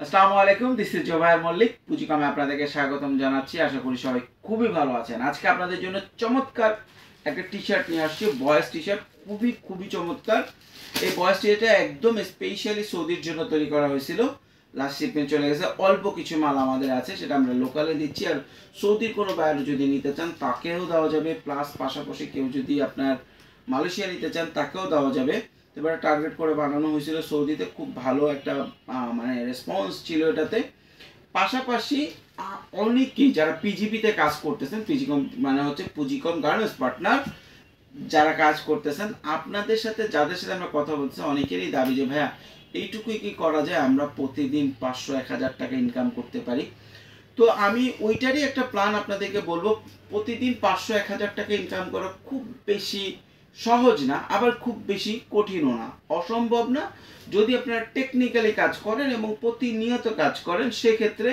আসসালামু আলাইকুম, this is Zobayer Mallick. পুঁজিকমে আপনাদেরকে স্বাগতম জানাচ্ছি। আশা করি সবাই খুবই ভালো আছেন। আজকে আপনাদের জন্য চমৎকার একটা টি শার্ট নিয়ে আসছি, বয়েজ টি শার্ট। খুবই খুবই চমৎকার। এই বয়েজ টি শার্টটা একদম স্পেশালি সৌদির জন্য তৈরি করা হয়েছিল। লাস্ট শিপমেন্ট চলে গেছে, অল্প কিছু মাল আমাদের আছে, সেটা আমরা লোকালে দিচ্ছি। আর সৌদির কোনো বাইরে যদি নিতে চান তাকেও দেওয়া যাবে, প্লাস পাশাপাশি কেউ যদি আপনার মালয়েশিয়া নিতে চান তাকেও দেওয়া যাবে। এবারে টার্গেট করে বানানো হয়েছিল সৌদিতে, খুব ভালো একটা মানে রেসপন্স ছিল এটাতে। পাশাপাশি অনেকেই যারা পিজিপিতে কাজ করতেছেন, পিজিকম মানে হচ্ছে পুঁজিকম গার্মেন্টস পার্টনার, যারা কাজ করতেছেন আপনাদের সাথে, যাদের সাথে আমরা কথা বলছি, অনেকেরই দাবি যে ভাইয়া এইটুকুই কি করা যায়, আমরা প্রতিদিন 500-1000 টাকা ইনকাম করতে পারি। তো আমি ওইটারই একটা প্ল্যান আপনাদেরকে বলবো। প্রতিদিন 500-1000 টাকা ইনকাম করা খুব বেশি সহজ না, আবার খুব বেশি কঠিনও না, অসম্ভব না। যদি আপনারা টেকনিক্যালি কাজ করেন এবং প্রতিনিয়ত কাজ করেন, সেক্ষেত্রে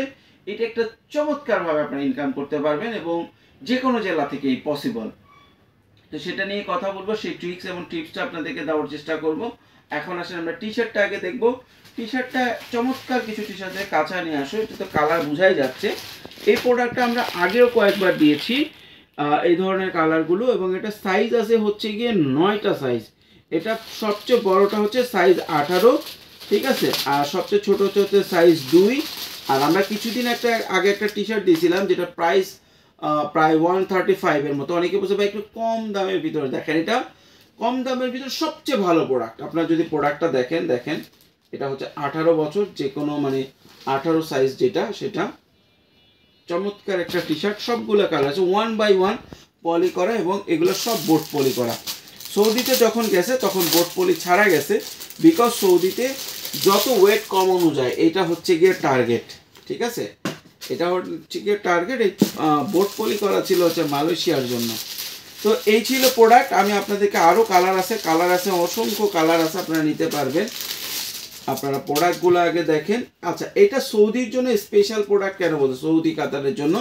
এটা একটা চমৎকারভাবে আপনারা ইনকাম করতে পারবেন এবং যে কোনো জেলা থেকেই পসিবল। তো সেটা নিয়ে কথা বলবো, সেই ট্রিক্স এবং টিপসটা আপনাদেরকে দেওয়ার চেষ্টা করব। এখন আসলে আমরা টি শার্টটা আগে দেখবো। টি শার্টটা চমৎকার কিছু টি শার্টের কাঁচা নিয়ে আসো, এটা তো কালার বোঝাই যাচ্ছে। এই প্রোডাক্টটা আমরা আগেও কয়েকবার দিয়েছি এই ধরনের কালারগুলো, এবং এটা সাইজ আছে হচ্ছে গিয়ে 9টা সাইজ। এটা সবচেয়ে বড়টা হচ্ছে সাইজ 18, ঠিক আছে, আর সবচেয়ে ছোট হচ্ছে সাইজ 2। আর আমরা কিছুদিন আগে একটা টি শার্ট দিয়েছিলাম যেটা প্রাইস প্রায় 135 এর মতো। অনেকে বলছে ভাই একটু কম দামের ভিতরে দেখেন, এটা কম দামের ভিতরে সবচেয়ে ভালো প্রোডাক্ট। আপনারা যদি প্রোডাক্টটা দেখেন, এটা হচ্ছে 18 বছর, যে কোনো মানে 18 সাইজ যেটা, সেটা চমৎকার একটা টি শার্ট। সবগুলো কালার আছে, 1 বাই 1 পলি করা, এবং এগুলো সব বোট পলি করা। সৌদিতে যখন গেছে তখন বোট পলি ছাড়া গেছে, বিকজ সৌদিতে যত ওয়েট কমানো যায় এটা হচ্ছে গিয়ে টার্গেট, ঠিক আছে, এটা হচ্ছে গিয়ে টার্গেট। এই বোট পলি করা ছিল হচ্ছে মালয়েশিয়ার জন্য। তো এই ছিল প্রোডাক্ট। আমি আপনাদেরকে আরও কালার আছে অসংখ্য কালার আছে, আপনারা নিতে পারবেন। আপনারা প্রোডাক্টগুলো আগে দেখেন। আচ্ছা, এটা সৌদির জন্য স্পেশাল প্রোডাক্ট কেন বলতো, সৌদি কাতারের জন্য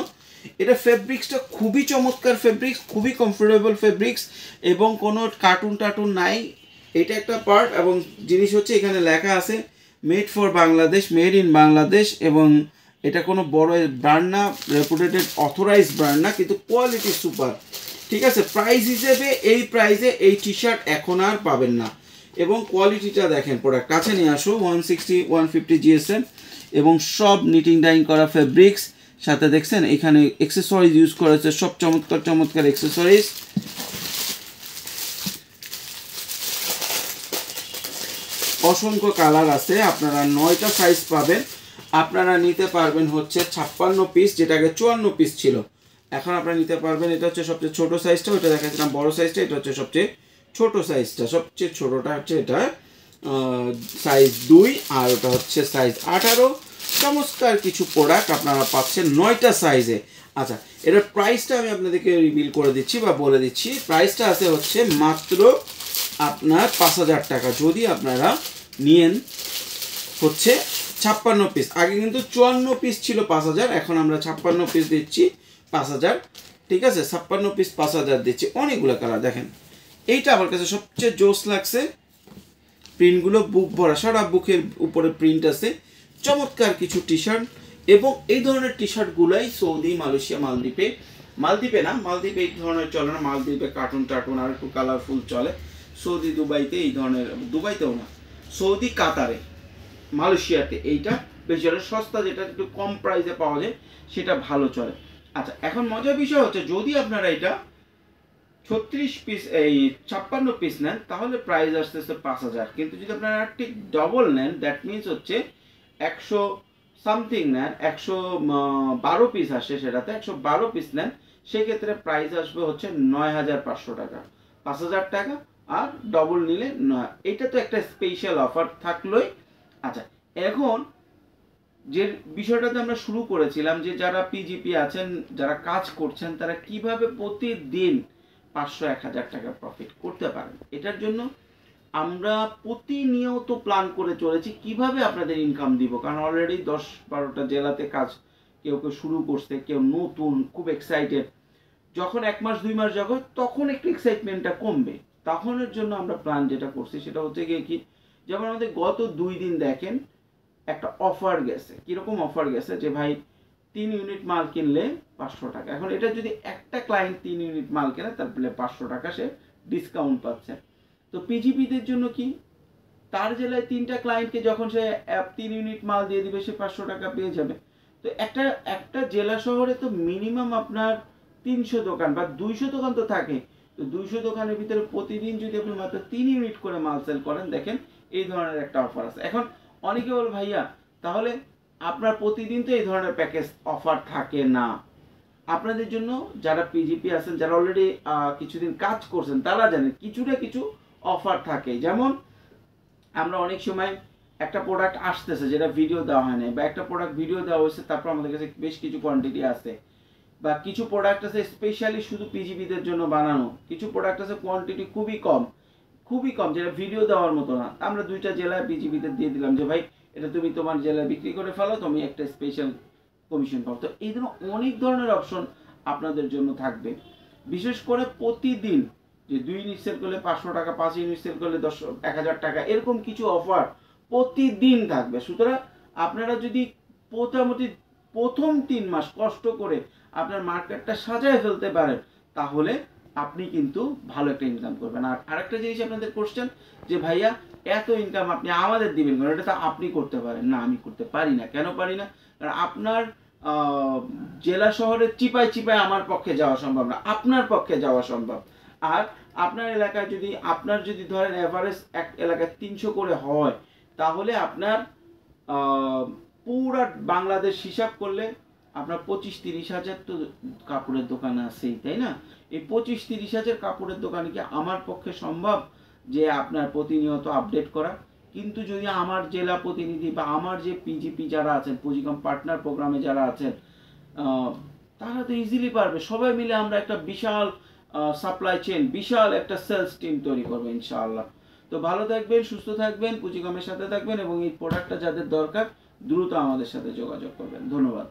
এটা ফেব্রিক্সটা খুবই চমৎকার ফেব্রিক্স, খুবই কমফোর্টেবল ফেব্রিক্স, এবং কোনো কার্টুন নাই। এটা একটা পার্ট, এবং জিনিস হচ্ছে এখানে লেখা আছে made for Bangladesh, made in Bangladesh, এবং এটা কোনো বড় ব্র্যান্ড না, রেপুটেড অথরাইজ ব্র্যান্ড না, কিন্তু কোয়ালিটি সুপার, ঠিক আছে। প্রাইস হিসেবে এই প্রাইসে এই টি শার্ট এখন আর পাবেন না, এবং কোয়ালিটিটা দেখেন। প্রোডাক্ট কাছে নিয়ে আসো। 160-150 জিএসএম, এবং সব নিটিং ডাইং করা ফেব্রিক্স। সাথে দেখছেন এখানে এক্সেসরিজ ইউজ করেছে, সব চমৎকার চমৎকার এক্সেসরিজ। অসংখ্য কালার আছে, আপনারা 9টা সাইজ পাবেন। আপনারা নিতে পারবেন হচ্ছে 56 পিস, যেটা আগে 54 পিস ছিল, এখন আপনারা নিতে পারবেন। এটা হচ্ছে সবচেয়ে ছোট সাইজটা, ওইটা দেখাচ্ছিলাম বড় সাইজটা, এটা হচ্ছে সবচেয়ে ছোট সাইজটা। সবচেয়ে ছোটটা হচ্ছে এটা সাইজ 2, আর ওটা হচ্ছে সাইজ 18। চমৎকার কিছু প্রোডাক্ট আপনারা পাচ্ছেন 9টা সাইজে। আচ্ছা, এটার প্রাইসটা আমি আপনাদেরকে রিভিল করে দিচ্ছি বা বলে দিচ্ছি। প্রাইসটা আছে হচ্ছে মাত্র আপনার 5000 টাকা, যদি আপনারা নিয়েন হচ্ছে 56 পিস। আগে কিন্তু 54 পিস ছিল 5000, এখন আমরা 56 পিস দিচ্ছি 5000, ঠিক আছে। 56 পিস 5000 দিচ্ছি। অনেকগুলো কালার দেখেন। এইটা আমার কাছে সবচেয়ে জোস লাগছে, প্রিন্টগুলো বুক ভরা, সারা বুকের উপরে প্রিন্ট আছে। চমৎকার কিছু টি শার্ট, এবং এই ধরনের টি শার্টগুলাই সৌদি, মালয়েশিয়া, মালদ্বীপে না, মালদ্বীপে এই ধরনের চলে না। মালদ্বীপে কার্টুন আর একটু কালারফুল চলে। সৌদি, দুবাইতে এই ধরনের, দুবাইতেও না, সৌদি, কাতারে, মালয়েশিয়াতে এইটা বেশ চলে। সস্তা, যেটা একটু কম প্রাইসে পাওয়া যায়, সেটা ভালো চলে। আচ্ছা, এখন মজার বিষয় হচ্ছে যদি আপনারা এটা 36 পিস, এই 56 পিস নেন, তাহলে প্রাইস আসতেছে 5000। কিন্তু যদি আপনারা ঠিক ডবল নেন, দ্যাট মিনস হচ্ছে 100 সামথিং নেন, 112 পিস আসে, সেটাতে 112 পিস নেন, সেক্ষেত্রে প্রাইস আসবে হচ্ছে 9500 টাকা, 5000 টাকা। আর ডবল নিলে এটা তো একটা স্পেশাল অফার থাকলোই। আচ্ছা, এখন যে বিষয়টাতে আমরা শুরু করেছিলাম, যে যারা পিজিপি আছেন, যারা কাজ করছেন, তারা কিভাবে প্রতিদিন 500-1000 টাকা প্রফিট করতে পারেন, এটার জন্য আমরা প্রতিনিয়ত প্ল্যান করে চলেছি কিভাবে আপনাদের ইনকাম দিব। কারণ অলরেডি 10-12টা জেলাতে কাজ কেউ শুরু করছে, কেউ নতুন, খুব এক্সাইটেড। যখন 1 মাস 2 মাস যাবে, তখন একটু এক্সাইটমেন্টটা কমবে। তখনের জন্য আমরা প্ল্যান যেটা করছি সেটা হচ্ছে গিয়ে কি, যেমন আমাদের গত 2 দিন দেখেন, একটা অফার গেছে। কীরকম অফার গেছে যে ভাই 3 ইউনিট মাল কিনলে 500 টাকা। এখন এটা যদি একটা ক্লায়েন্ট 3 ইউনিট মাল কেনে তাহলে 500 টাকা সে ডিসকাউন্ট পাচ্ছে। তো পিজিপিদের জন্য কি, তার জেলায় 3টা ক্লায়েন্টকে যখন সে 3 ইউনিট মাল দিয়ে দিবে সে 500 টাকা পেয়ে যাবে। তো একটা জেলা শহরে তো মিনিমাম আপনার 300 দোকান বা 200 দোকান তো থাকে। তো 200 দোকানের ভিতরে প্রতিদিন যদি আপনি মাত্র 3 ইউনিট করে মাল সেল করেন, দেখেন এই ধরনের একটা অফার আছে। এখন অনেকে বল ভাইয়া তাহলে আপনার প্রতিদিন তো এই ধরনের প্যাকেজ অফার থাকে না। আপনাদের জন্য যারা পিজিপি আছেন, যারা অলরেডি কিছুদিন কাজ করছেন, তারা জানেন কিছু অফার থাকে। যেমন আমরা অনেক সময় একটা প্রোডাক্ট আসতেছে যেটা ভিডিও দেওয়া হয় না, বা একটা প্রোডাক্ট ভিডিও দেওয়া হয়েছে তারপর আমাদের কাছে বেশ কিছু কোয়ান্টিটি আছে, বা কিছু প্রোডাক্ট আছে স্পেশালি শুধু পিজিপিদের জন্য বানানো, কিছু প্রোডাক্ট আছে কোয়ান্টিটি খুবই কম যেটা ভিডিও দেওয়ার মতো না। আমরা 2টা জেলায় পিজিপিদের দিয়ে দিলাম যে ভাই এটা তুমি তোমার জেলায় বিক্রি করে ফেলো, তুমি একটা স্পেশাল কমিশন পাও। তো এই ধরনের অনেক ধরনের অপশন আপনাদের জন্য থাকবে। বিশেষ করে প্রতিদিন যে 2 ইউনিট সেল করলে 500 টাকা, 5 ইউনিট সেল করলে 1000 টাকা, এরকম কিছু অফার প্রতিদিন থাকবে। সুতরাং আপনারা যদি মোটামুটি প্রথম 3 মাস কষ্ট করে আপনার মার্কেটটা সাজায় ফেলতে পারেন, তাহলে আপনি কিন্তু ভালো একটা ইনকাম করবেন। আর আরেকটা জিনিস আপনাদের কোশ্চেন যে ভাইয়া এত ইনকাম আপনি আমাদের দিবেন কারণ এটা তো আপনি করতে পারেন না। আমি করতে পারি না। কেন পারি না? কারণ আপনার জেলা শহরের চিপায় আমার পক্ষে যাওয়া সম্ভব না, আপনার পক্ষে যাওয়া সম্ভব। আর আপনার এলাকায় আপনার যদি ধরেন এভারেজ এক এলাকায় 300 করে হয়, তাহলে আপনার পুরা বাংলাদেশ হিসাব করলে আপনার 25-30 হাজার তো কাপড়ের দোকান আছেই, তাই না? এই 25-30 হাজার কাপড়ের দোকানে কি আমার পক্ষে সম্ভব যে আপনার প্রতিনিয়ত আপডেট করা? কিন্তু যদি আমার জেলা প্রতিনিধি বা আমার যে পিজিপি যারা আছেন, পুঁজিকম পার্টনার প্রোগ্রামে যারা আছেন, তারা তো ইজিলি পারবে। সবাই মিলে আমরা একটা বিশাল সাপ্লাই চেইন, বিশাল একটা সেলস টিম তৈরি করবো ইনশাআল্লাহ। তো ভালো থাকবেন, সুস্থ থাকবেন, পুঁজিকমের সাথে থাকবেন, এবং এই প্রোডাক্টটা যাদের দরকার দ্রুত আমাদের সাথে যোগাযোগ করবেন। ধন্যবাদ।